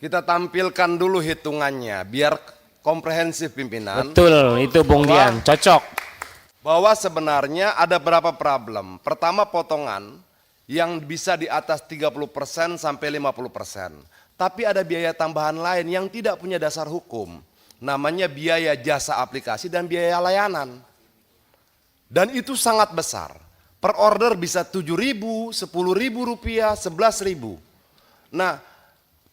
Kita tampilkan dulu hitungannya biar komprehensif pimpinan. Betul, itu Bung Dian, cocok. Bahwa sebenarnya ada berapa problem. Pertama potongan yang bisa di atas 30% sampai 50%. Tapi ada biaya tambahan lain yang tidak punya dasar hukum. Namanya biaya jasa aplikasi dan biaya layanan. Dan itu sangat besar. Per order bisa 7.000, 10.000 rupiah, 11.000. Nah,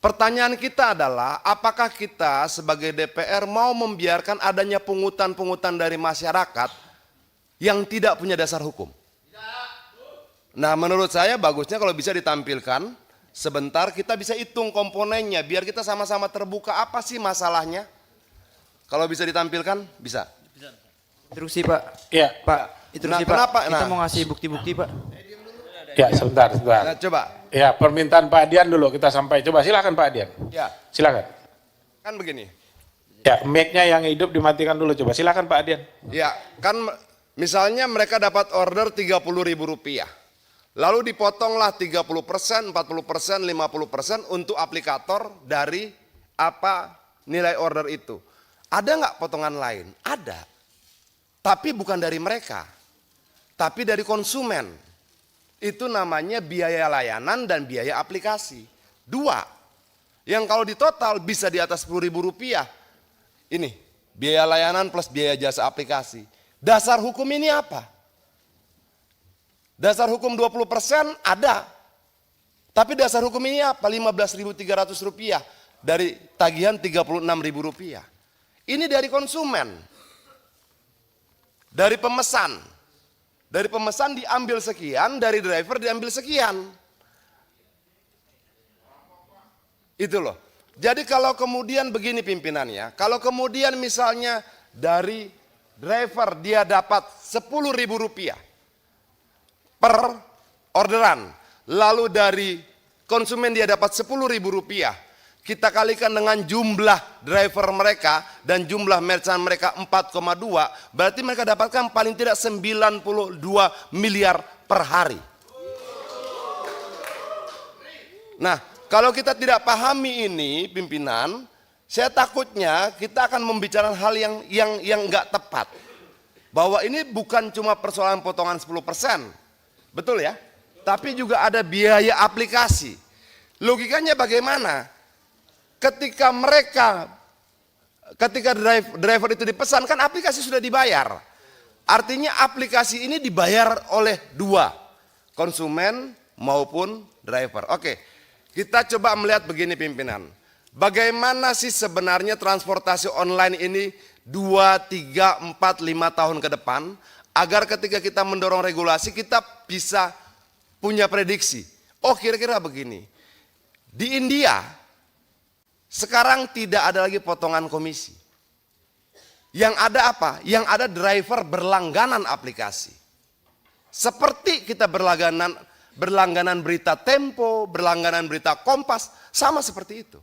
pertanyaan kita adalah apakah kita sebagai DPR mau membiarkan adanya pungutan-pungutan dari masyarakat yang tidak punya dasar hukum? Nah, menurut saya bagusnya kalau bisa ditampilkan sebentar, kita bisa hitung komponennya biar kita sama-sama terbuka apa sih masalahnya. Kalau bisa ditampilkan, bisa. Instruksi Pak. Ya, Pak, instruksi Pak. kenapa? Kita Nah. mau ngasih bukti-bukti Pak. ya sebentar. Nah, coba. Ya, permintaan Pak Dian dulu kita sampai. Coba silakan Pak Dian. Ya, Silakan. kan begini. Ya, mic-nya yang hidup dimatikan dulu. Coba silakan Pak Dian. Ya, kan misalnya mereka dapat order 30.000 rupiah. Lalu dipotonglah 30%, 40%, 50% untuk aplikator dari apa nilai order itu. Ada nggak potongan lain? Ada. Tapi bukan dari mereka. Tapi dari konsumen. Itu namanya biaya layanan dan biaya aplikasi. Dua. Yang kalau ditotal bisa di atas 10.000 rupiah. Ini, biaya layanan plus biaya jasa aplikasi. Dasar hukum ini apa? Dasar hukum 20% ada. Tapi dasar hukum ini apa? 15.300 rupiah dari tagihan 36.000 rupiah. Ini dari konsumen. Dari pemesan. Dari pemesan diambil sekian, dari driver diambil sekian. Itu loh. Jadi kalau kemudian begini pimpinannya, kalau kemudian misalnya dari driver dia dapat 10.000 rupiah per orderan, lalu dari konsumen dia dapat 10.000 rupiah, kita kalikan dengan jumlah driver mereka dan jumlah merchant mereka 4,2, berarti mereka dapatkan paling tidak 92 miliar per hari. Nah, kalau kita tidak pahami ini pimpinan, saya takutnya kita akan membicarakan hal yang enggak tepat. Bahwa ini bukan cuma persoalan potongan 10%, betul ya? Tapi juga ada biaya aplikasi. Logikanya bagaimana? Ketika driver itu dipesan, kan aplikasi sudah dibayar. Artinya aplikasi ini dibayar oleh dua, konsumen maupun driver. Oke, kita coba melihat begini pimpinan. Bagaimana sih sebenarnya transportasi online ini 2, 3, 4, 5 tahun ke depan, agar ketika kita mendorong regulasi kita bisa punya prediksi. Oh, kira-kira begini. Di India sekarang tidak ada lagi potongan komisi. Yang ada apa? Yang ada driver berlangganan aplikasi. Seperti kita berlangganan berita Tempo, berlangganan berita Kompas, sama seperti itu.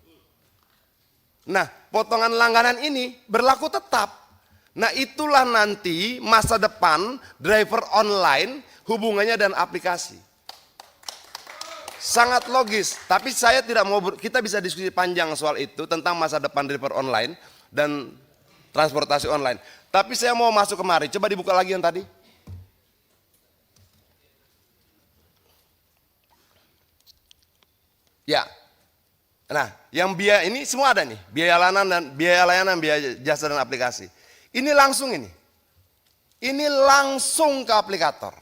Nah, potongan langganan ini berlaku tetap. Nah, itulah nanti masa depan driver online hubungannya dan aplikasi. Sangat logis, tapi saya tidak mau, kita bisa diskusi panjang soal itu tentang masa depan driver online dan transportasi online. Tapi saya mau masuk kemari, coba dibuka lagi yang tadi. Ya, nah yang biaya ini semua ada nih, biaya layanan, biaya jasa dan aplikasi. Ini langsung ini langsung ke aplikator.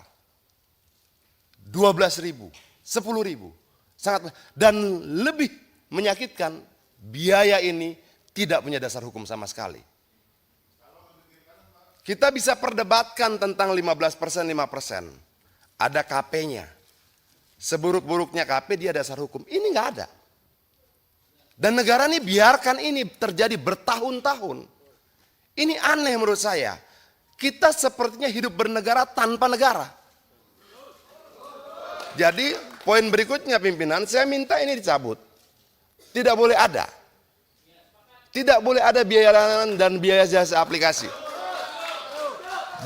12.000. 10.000, sangat, dan lebih menyakitkan biaya ini tidak punya dasar hukum sama sekali. Kita bisa perdebatkan tentang 15%, 5%. Ada KP-nya. Seburuk-buruknya KP dia dasar hukum. Ini nggak ada. Dan negara ini biarkan ini terjadi bertahun-tahun. Ini aneh menurut saya. Kita sepertinya hidup bernegara tanpa negara. Jadi poin berikutnya pimpinan, saya minta ini dicabut. Tidak boleh ada. Tidak boleh ada biaya layanan dan biaya jasa aplikasi.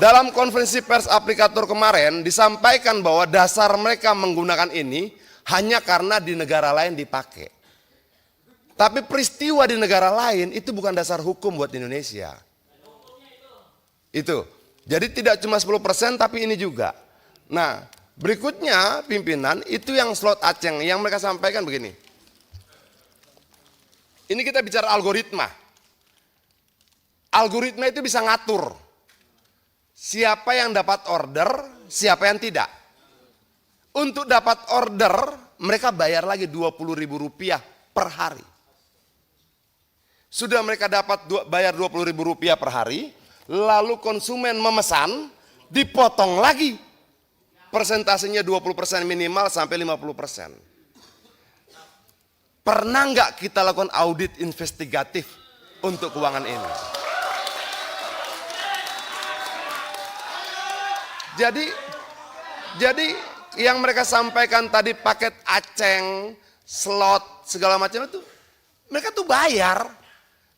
Dalam konferensi pers aplikator kemarin disampaikan bahwa dasar mereka menggunakan ini hanya karena di negara lain dipakai. Tapi peristiwa di negara lain itu bukan dasar hukum buat Indonesia. Itu. Jadi tidak cuma 10% tapi ini juga. Nah, berikutnya pimpinan itu yang slot Aceng yang mereka sampaikan begini. Ini kita bicara algoritma. Algoritma itu bisa ngatur siapa yang dapat order, siapa yang tidak. Untuk dapat order, mereka bayar lagi Rp20.000 per hari. Sudah mereka dapat bayar Rp20.000 per hari, lalu konsumen memesan, dipotong lagi. Persentasenya 20% minimal sampai 50%. Pernah nggak kita lakukan audit investigatif untuk keuangan ini? Jadi yang mereka sampaikan tadi paket Aceng, slot, segala macam itu, mereka tuh bayar.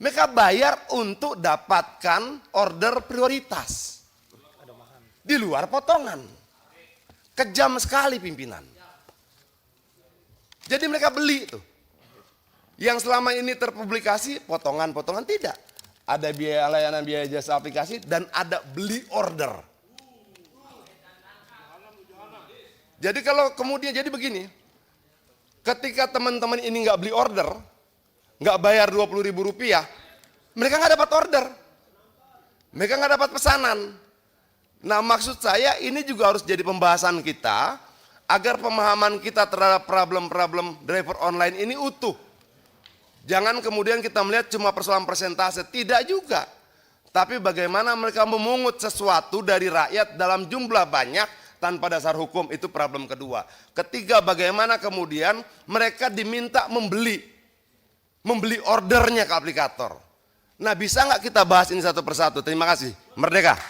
Mereka bayar untuk dapatkan order prioritas. Di luar potongan. Kejam sekali pimpinan. Jadi mereka beli tuh. Yang selama ini terpublikasi potongan-potongan tidak. Ada biaya layanan, biaya jasa aplikasi, dan ada beli order. Jadi kalau kemudian jadi begini, ketika teman-teman ini nggak beli order, nggak bayar Rp20.000, mereka nggak dapat order, mereka nggak dapat pesanan. Nah, maksud saya ini juga harus jadi pembahasan kita agar pemahaman kita terhadap problem-problem driver online ini utuh. Jangan kemudian kita melihat cuma persoalan persentase, tidak juga. Tapi bagaimana mereka memungut sesuatu dari rakyat dalam jumlah banyak tanpa dasar hukum, itu problem kedua. Ketiga, bagaimana kemudian mereka diminta membeli ordernya ke aplikator. Nah, bisa nggak kita bahas ini satu persatu? Terima kasih. Merdeka.